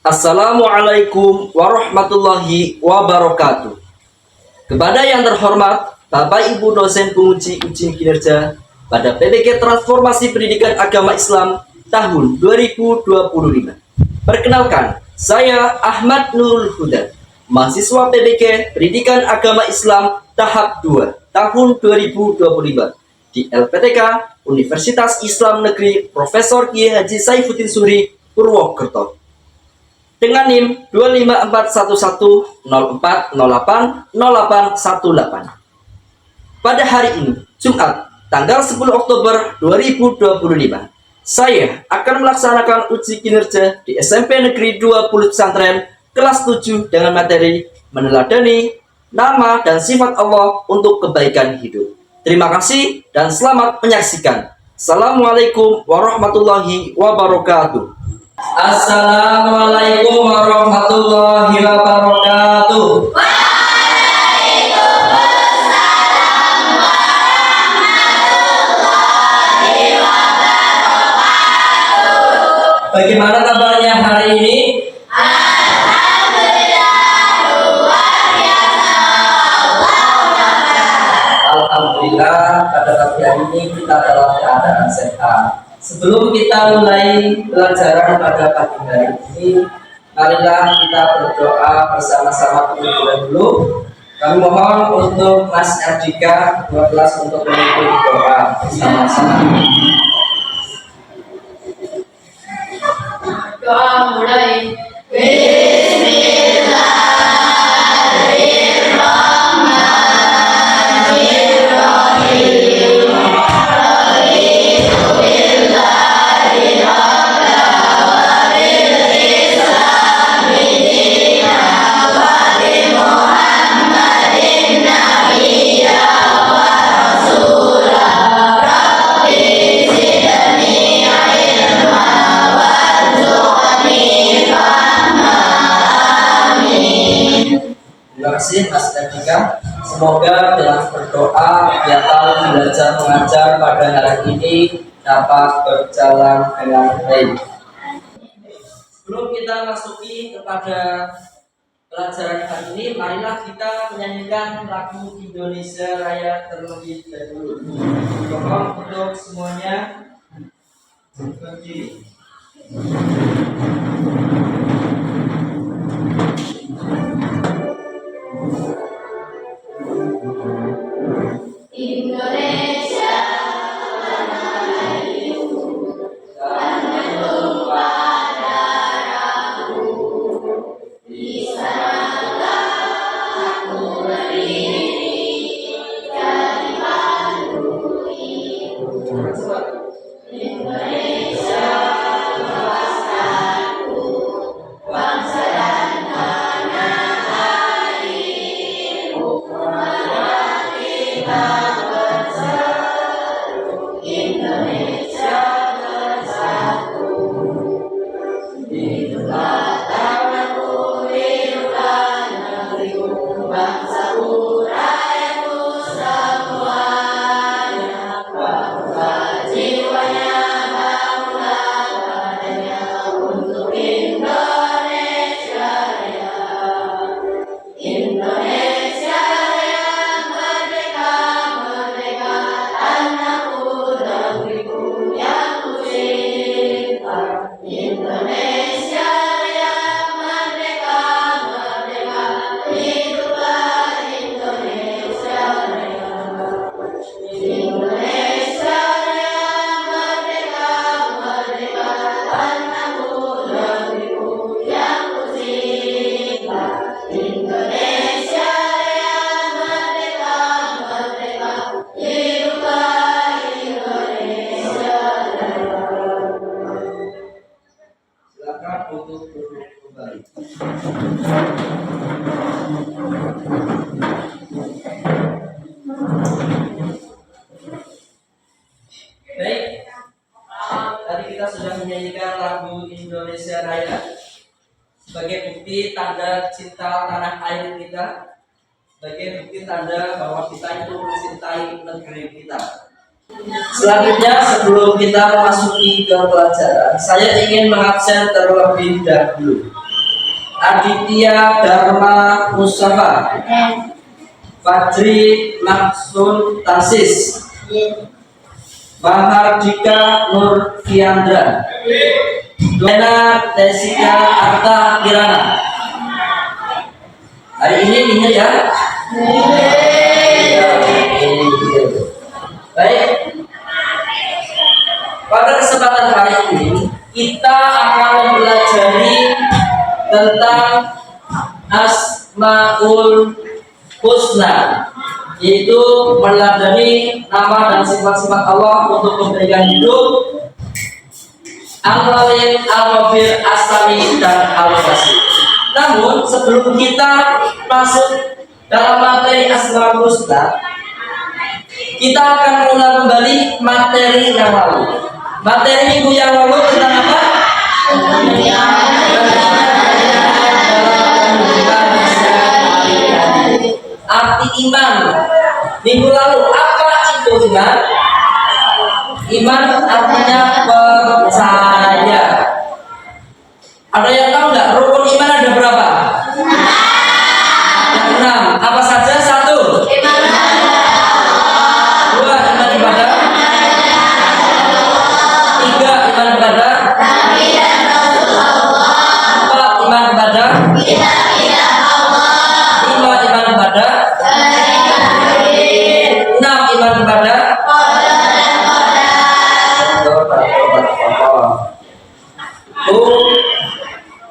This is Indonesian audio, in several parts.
Assalamualaikum warahmatullahi wabarakatuh. Kepada yang terhormat Bapak Ibu dosen penguji ujian kinerja pada PPK Transformasi Pendidikan Agama Islam tahun 2025. Perkenalkan, saya Ahmad Nurul Huda, mahasiswa PPK Pendidikan Agama Islam tahap 2 tahun 2025 di LPTK Universitas Islam Negeri Profesor Kiai Haji Saifuddin Zuhri, Purwokerto. Dengan NIM 2541104080818. Pada hari ini, Jumat, tanggal 10 Oktober 2025, saya akan melaksanakan uji kinerja di SMP Negeri 20 Pesantren kelas 7 dengan materi meneladani nama dan sifat Allah untuk kebaikan hidup. Terima kasih dan selamat menyaksikan. Assalamualaikum warahmatullahi wabarakatuh. Assalamualaikum warahmatullahi wabarakatuh. Waalaikumsalam warahmatullahi wabarakatuh. Bagaimana kabarnya hari ini? Alhamdulillah, luar biasa. Alhamdulillah, pada pagi hari ini kita dalam keadaan sehat. Sebelum kita mulai pelajaran pada pagi hari ini, marilah kita berdoa bersama-sama terlebih dahulu. Kami mohon untuk Mas Ardika ketua kelas untuk memimpin doa bersama-sama. Doa mulai. Terima kasih Mas Ardika. Semoga dengan berdoa kegiatan belajar mengajar pada hari ini dapat berjalan dengan baik. Sebelum kita masuki kepada pelajaran hari ini, marilah kita menyanyikan lagu Indonesia Raya terlebih dahulu. Mohon untuk semuanya berdiri. Indonesia tanah airku, tanah tumpah darahku. Di sanalah aku berdiri, jadi pandu ibu. Indonesia bangsaku, bangsa dan tanah airku. Marilah kita berseru, Indonesia bersatu. Hiduplah tanahku, hiduplah negeriku, bangsaku, rakyatku semuanya. Bangunlah jiwanya, bangunlah badannya untuk Indonesia Raya. Indonesia Raya, merdeka, merdeka, tanahku, negeriku yang ku cinta. Indonesia Raya, merdeka, merdeka, hiduplah Indonesia Raya. Indonesia Raya, merdeka, merdeka, tanahku, negeriku yang ku cinta. Indonesia Raya, merdeka, merdeka, hiduplah Indonesia Raya. Silakan untuk duduk kembali. Baik, tadi kita sudah menyanyikan lagu Indonesia Raya sebagai bukti tanda cinta tanah air kita, sebagai bukti tanda bahwa kita itu mencintai negeri kita. Selanjutnya, sebelum kita memasuki ke pelajaran, saya ingin mengabsen terlebih dahulu. Aditya Dharma Mustafa, Fajri Laksun Tarsis, Mahardika Nur Fiandra, Lena Tesika Arta Kirana. Hari ini ingat ya? Baik. Pada kesempatan hari ini kita akan mempelajari tentang Asmaul Husna, yaitu meneladani nama dan sifat-sifat Allah untuk memberikan hidup, Al-Malik, Al-Wafir, As-Sami, dan Al-Basir. Namun sebelum kita masuk dalam materi Asmaul Husna, kita akan mengulang kembali materi yang lalu. Materi minggu yang lalu tentang apa? Arti iman. Minggu lalu apa itu iman? Iman artinya percaya. Ada yang tahu nggak rukun iman ada berapa? 6. Apa saja? 1.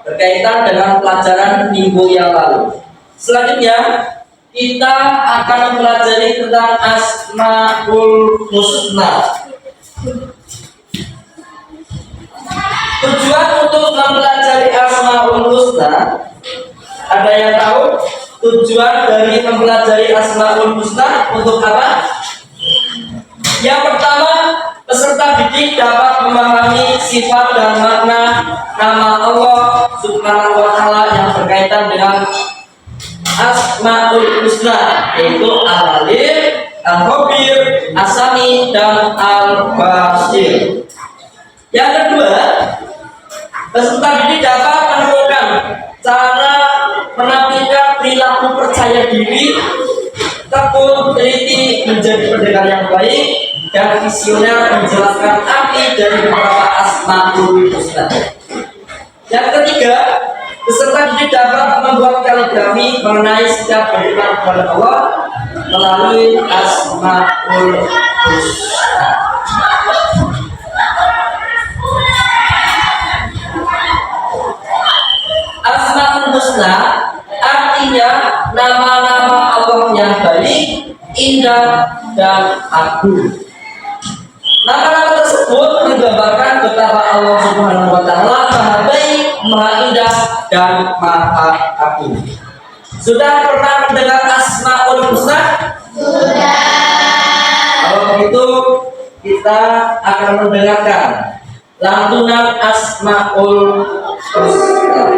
Berkaitan dengan pelajaran minggu yang lalu. Selanjutnya kita akan mempelajari tentang Asmaul Husna. Tujuan untuk mempelajari Asmaul Husna, ada yang tahu tujuan dari mempelajari Asmaul Husna untuk apa? Yang pertama, peserta didik dapat memahami sifat dan makna nama Allah Subhanahu wa Ta'ala yang berkaitan dengan Asmaul Husna, yaitu Al-Malik, Al-Khabir, As-Sami, dan Al-Basir. Yang kedua, peserta didik dapat menemukan cara menampilkan perilaku percaya diri, tekun, teliti, menjadi pendengar yang baik, dan visioner menjelaskan arti dari beberapa Asmaul Husna. Yang ketiga, peserta didik dapat membuat kaligrafi mengenai setiap beriman kepada Allah melalui Asmaul Husna. Asmaul Husna artinya nama-nama Allah yang baik, indah, dan agung. Nama-nama tersebut menggambarkan betapa Allah Subhanahu wa Ta'ala maha baik, maha indah, dan maha agung. Sudah pernah mendengar Asmaul Husna? Sudah. Kalau begitu kita akan mendengarkan lantunan Asmaul Husna.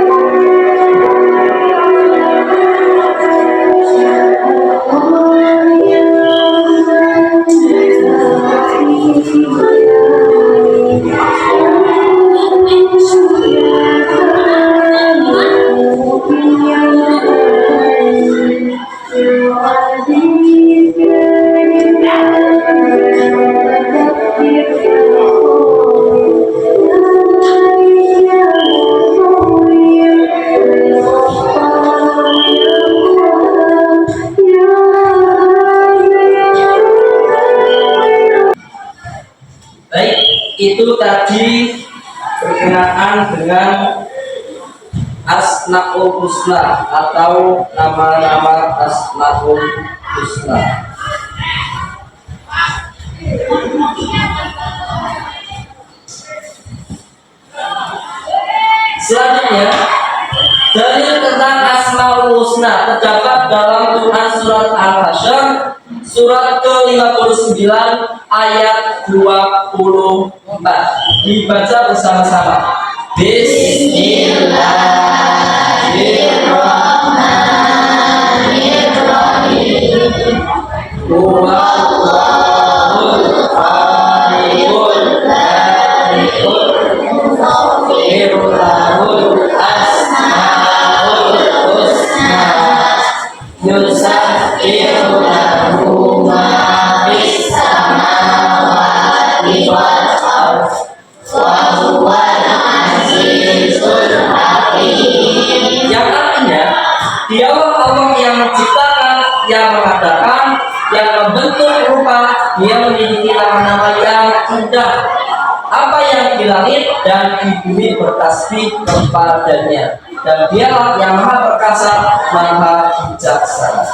Itu tadi berkenaan dengan Asmaul Husna atau nama-nama Asmaul Husna. Selanjutnya, dalil tentang Asmaul Husna terdapat dalam Quran surat Al-Hasyr surat ke-59 ayat 24. Dibaca bersama-sama. Bismillahirrahmanirrahim. Huwallahul khaliqul bari'ul musawwirul lahul asmaul Dialah Allah yang menciptakan, yang mengadakan, yang membentuk rupa, Dia memiliki nama-nama yang indah. Apa yang di langit dan di bumi bertasbih kepadanya, dan Dialah yang maha perkasa, maha bijaksana.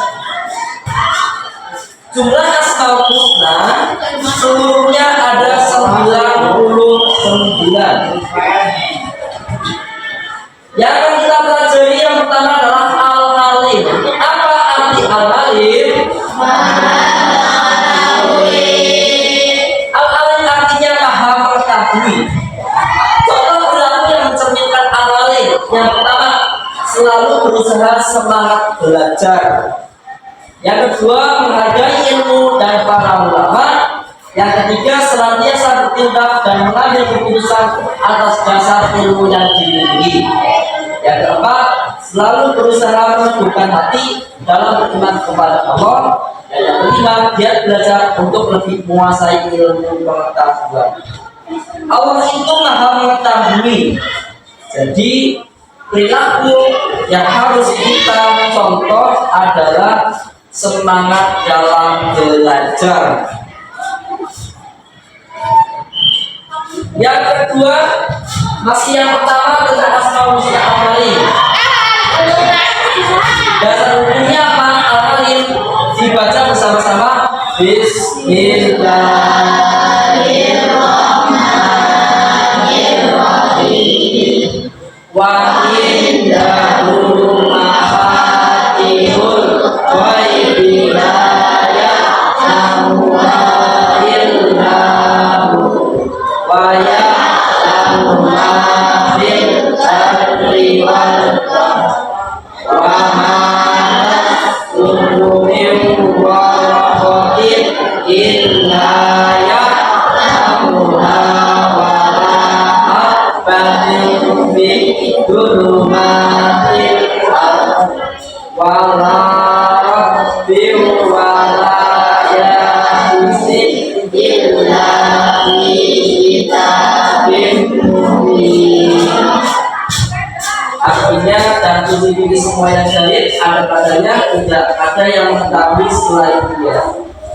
Jumlah Asmaul Husna seluruhnya ada 99. Yang akan kita pelajari yang pertama adalah Al-Alim. Apa arti Al-Alim? Al-Alim artinya maha mengetahui. Contoh perilaku yang mencerminkan Al-Alim. Yang pertama, selalu berusaha semangat belajar. Yang kedua, menghargai ilmu dan para ulama. Yang ketiga, senantiasa bertindak dan mengambil keputusan atas dasar ilmu yang dimiliki. Yang keempat, selalu berusaha meneguhkan hati dalam beriman kepada Allah. Dan yang kelima, giat belajar untuk lebih menguasai ilmu pengetahuan. Allah itu maha mengetahui. Jadi perilaku yang harus kita contoh adalah semangat dalam belajar. Yang kedua, masih yang pertama tentang Asmaul Husna Al-Alim. Dasar hukumnya apa? Al-Alim dibaca bersama-sama. Bismillahirrahmanirrahim. Wa indahu mafatihul ghaibi la ya'lamuha illahu wa ya'lamu ma fil ardi wal bahri wa ma tasqutu min waraqatin illa ya'lamuha wa la habatin fi dhulumatil ardi wa la rabbin wa la yabisin illa fi kitabim mubin. Artinya, dan tujuh semua yang syahid ada padanya, tidak ada yang mengetahui selain Dia.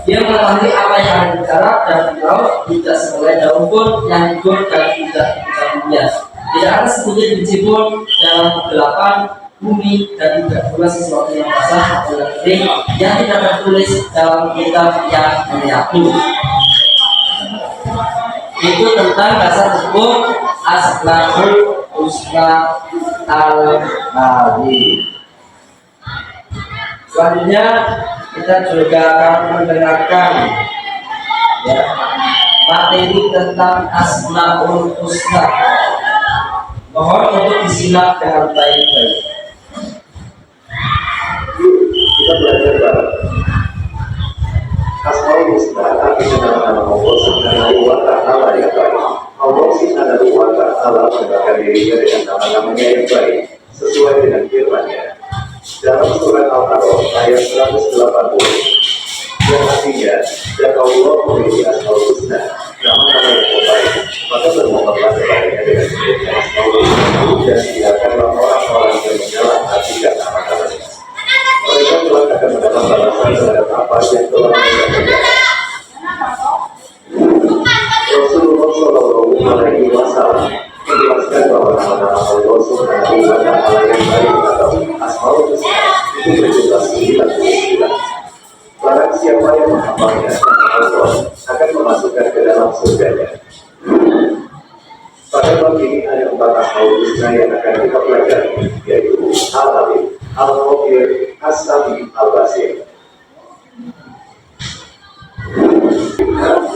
Dia mengetahui apa yang ada di darat dan di laut, tidak sebagai daun pun yang hidup dan tidak Dia. Tidak ada sebiji biji pun dalam kegelapan bumi, dan tidak pula sesuatu yang basah atau yang kering yang tidak tertulis dalam kitab yang menyatu. Itu tentang dasar hukum Asmaul Husna Al-Alim. Selanjutnya kita juga akan mendengarkan materi tentang Asmaul Husna. Mohon untuk disimak dengan baik-baik. Kita belajar bareng. Asmaul Husna artinya nama-nama Allah Subhanahu wa Ta'ala yang baik. Allah Subhanahu wa Ta'ala membanggakan dirinya dengan nama-namanya yang baik sesuai dengan firman-Nya. Dalam surat Al-A'raf ayat 180 yang artinya, dan Allah memiliki Asmaul Husna, nama-nama yang terbaik, maka bermohonlah kepadanya dengan menyebutkan Asmaul Husna dan biarkanlah orang-orang yang menyalahartikan nama-namanya. Mereka telah akan mendapat balasan terhadap apa yang telah mereka kerjakan. Rasulullah Shallallahu Alaihi Wasallam menjelaskan bahwa nama-nama Allah Subhanahu wa Ta'ala yang baik atau Asmaul Husna itu berjumlah 99. Barang siapa yang menghafalnya, Allah akan memasukkan ke dalam surganya. Pada bab ini ada 4 Asmaul Husna yang akan kita pelajari, yaitu Al-Alim, Al-Qadir, As-Sami, Al-Basir.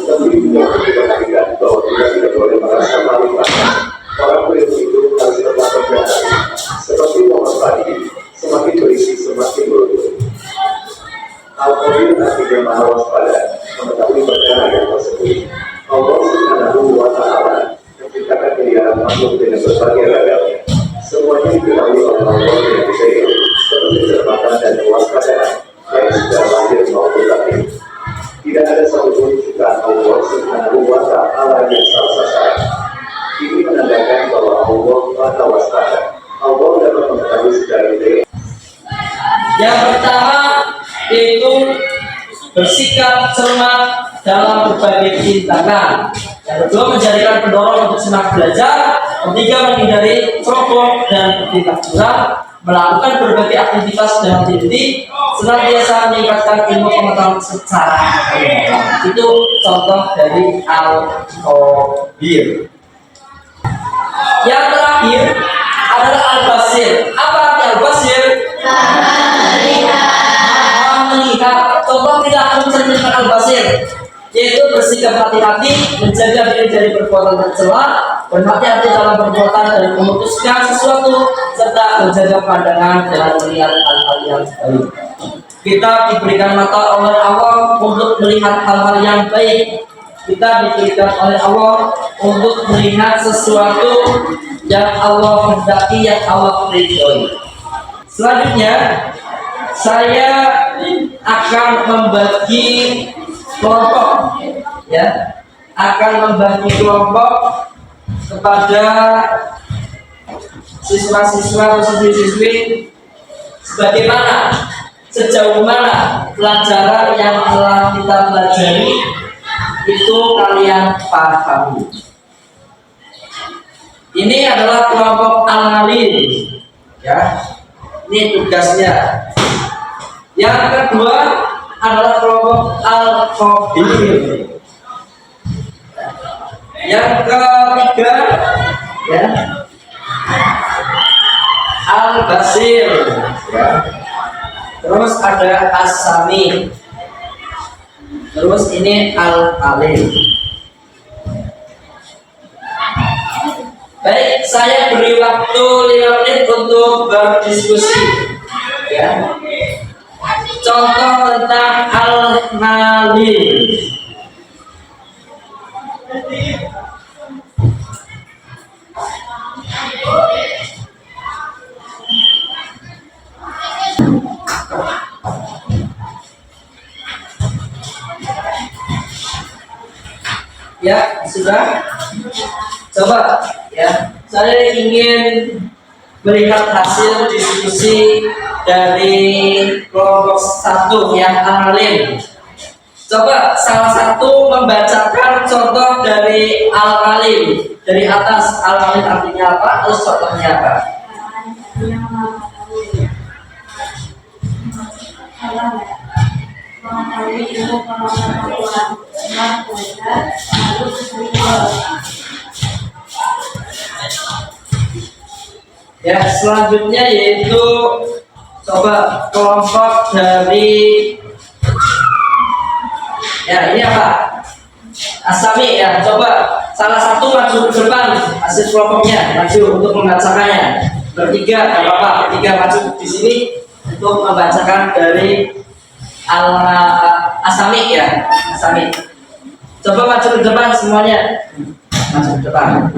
Tapi juga kita perhatikan bahwa kita tidak boleh merasa paling banyak. Orang berilmu itu harus tetap berjalan. Seperti pohon padi, semakin berisi semakin beruntung. Al-Qadir artinya maha waspada, mengetahui perkara yang tersembunyi. Allah Subhanahu wa Ta'ala menciptakan miliaran makhluk dengan berbagai ragamnya. Semuanya diketahui oleh Allah yang detail, seperti kecermatan dan kewaspadaan, baik secara lahir maupun batin. Tidak ada satupun ciptaan Allah Subhanahu wa Ta'ala yang salah sasaran. Ini menandakan bahwa Allah maha waspada. Allah dapat mengetahui secara detail Yang pertama yaitu bersikap cermat dalam berbagai rintangan. Yang kedua menjadikan pendorong untuk semangat belajar. Ketiga menghindari ceroboh dan bertindak curang, melakukan berbagai aktivitas dengan teliti, senantiasa meningkatkan ilmu pengetahuan secara mendalam. Itu contoh dari Al-Khabir. Yang terakhir adalah Al-Basir. Apa arti Al-Basir? Melihat. Contoh perilaku mencerminkan Al-Basir, yaitu bersikap hati-hati, menjaga diri dari perbuatan tercela, berhati-hati dalam perbuatan dan memutuskan sesuatu, serta menjaga pandangan dalam melihat hal-hal yang baik. Kita diberikan mata oleh Allah untuk melihat hal-hal yang baik. Kita diberikan oleh Allah untuk melihat sesuatu yang Allah hendaki, yang Allah ridhoi. Selanjutnya saya akan membagi kelompok, ya, akan membagi kelompok kepada siswa-siswa atau siswi-siswi sebagaimana, sejauh mana pelajaran yang telah kita pelajari itu kalian pahami. Ini adalah kelompok al-alim, ya. Ini tugasnya. Yang kedua adalah kelompok al-khabir. Yang ketiga, ya, al-basir, ya. Terus ada as-sami. Terus ini al-alim. Baik, saya beri waktu 5 menit untuk berdiskusi, ya. Contoh tentang al-nalim. Ya, sudah. Coba, ya. Saya ingin melihat hasil diskusi dari kelompok 1 yang alim. Coba salah satu membacakan contoh dari al-alim. Dari atas, al-alim artinya apa? Terus contohnya apa? Ya, selanjutnya yaitu coba kelompok dari, ya, ini apa? Asami, ya. Coba salah satu maju ke depan hasil kelompoknya, maju untuk membacakannya. Bertiga, tidak apa-apa. Bertiga maju di sini untuk membacakan dari Asami, ya. Asami. Coba maju ke depan semuanya. Maju ke depan.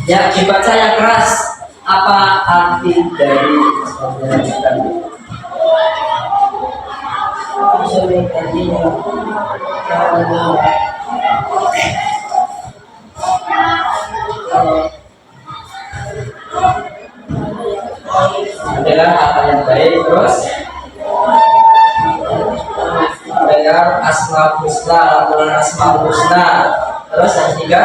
Ya, dibaca yang keras. Apa arti dari adalah apa yang baik, terus mendengar asmaul husna, aturan asmaul husna, terus yang ketiga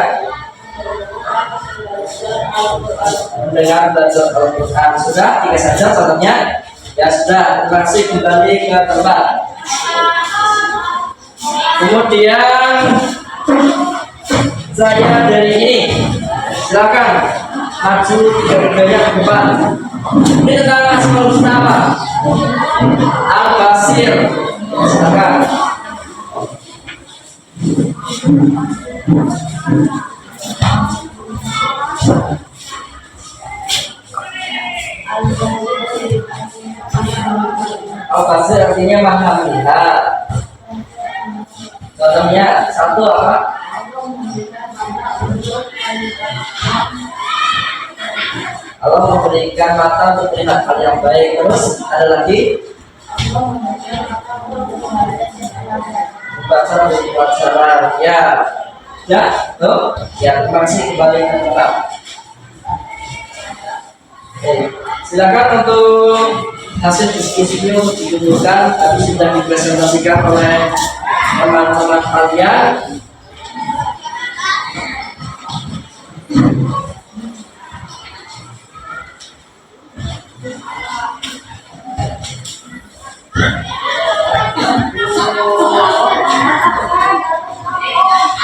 mendengar belajar Al-Quran. Sudah, 3 saja contohnya. Ya sudah, terima kasih, kembali ke tempat. Kemudian saya dari ini, silakan maju tiga-tiganya ke depan. Ini tentang asmaul husna apa? Al-Basir. Silakan. Al-Basir artinya maha melihat. Contohnya satu apa? Allah memberikan mata untuk melihat hal yang baik. Terus ada lagi baca ya, ya, tuh, ya, terima kasih kembali ke tempat. Silakan untuk hasil diskusinya untuk ditunjukkan. Tadi sudah dipresentasikan oleh teman-teman kalian.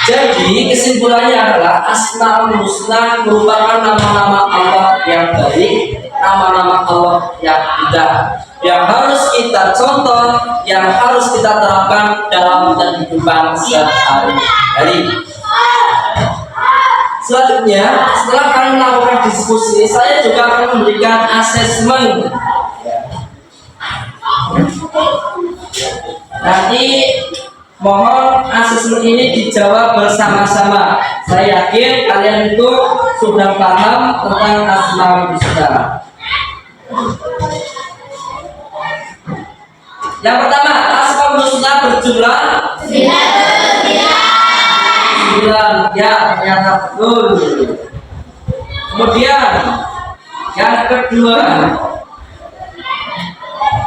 Jadi kesimpulannya adalah Asmaul Husna merupakan nama-nama Allah yang baik, nama-nama Allah yang indah, yang harus kita contoh, yang harus kita terapkan dalam kehidupan sehari-hari. Selanjutnya, setelah kalian melakukan diskusi, saya juga akan memberikan asesmen. Nanti mohon asesmen ini dijawab bersama-sama. Saya yakin kalian itu sudah paham tentang Asmaul Husna. Yang pertama, Asmaul Husna berjumlah 9. Ya, ternyata betul. Kemudian yang kedua,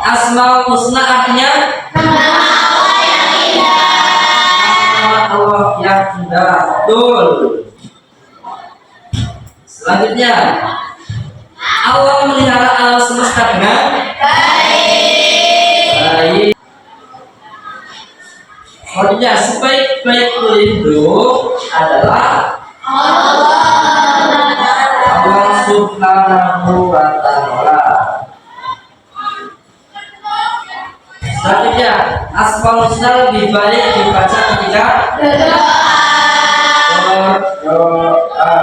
Asmaul Husna artinya Allah yang indah. Betul. Selanjutnya, Allah melihara alam semesta dengan baik. Selanjutnya, sebaik-baik pelindung adalah Allah Subhanahu wa Ta'ala. Selanjutnya, Asmaul Husna lebih baik dibaca ketika berdoa.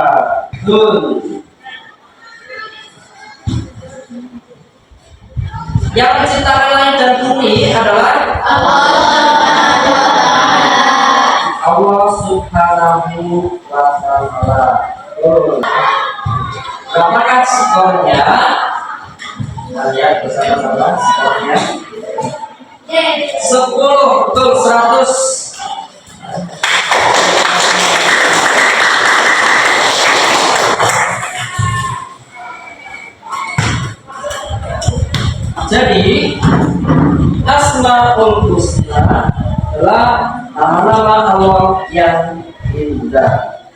Yang menciptakan langit dan bumi adalah Allah Subhanahu wa Ta'ala. Berapakah skornya? Kita lihat bersama-sama skornya. 10, betul, 100. Jadi Asmaul Husna adalah nama-nama Allah yang indah.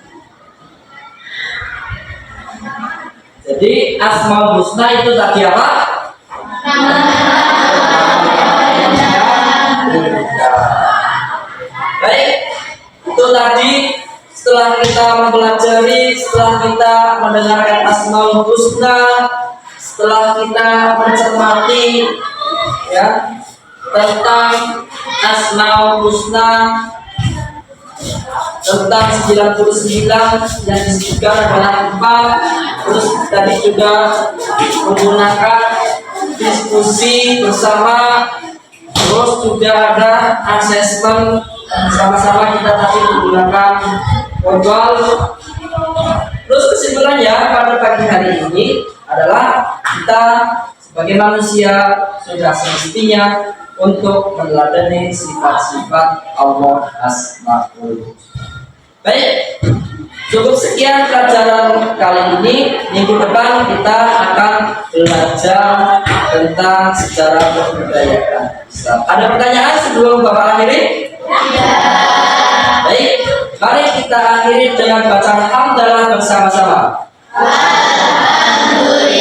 Jadi Asmaul Husna itu tadi apa? Baik, itu tadi setelah kita mempelajari, setelah kita mendengarkan Asmaul Husna, setelah kita mencermati ya tentang Asmaul Husna, tentang 99 yang disebutkan adalah 4. Terus tadi juga menggunakan diskusi bersama. Terus juga ada asesmen sama-sama kita tadi menggunakan modal. Terus kesimpulannya pada pagi hari ini adalah kita sebagai manusia sudah semestinya untuk meneladani sifat-sifat Allah Asmaul. Baik, cukup sekian pelajaran kali ini. Minggu depan kita akan belajar tentang sejarah kebudayaan Islam. Ada pertanyaan sebelum Bapak akhiri? Baik, mari kita akhiri dengan bacaan hamdalah bersama-sama. Alhamdulillah.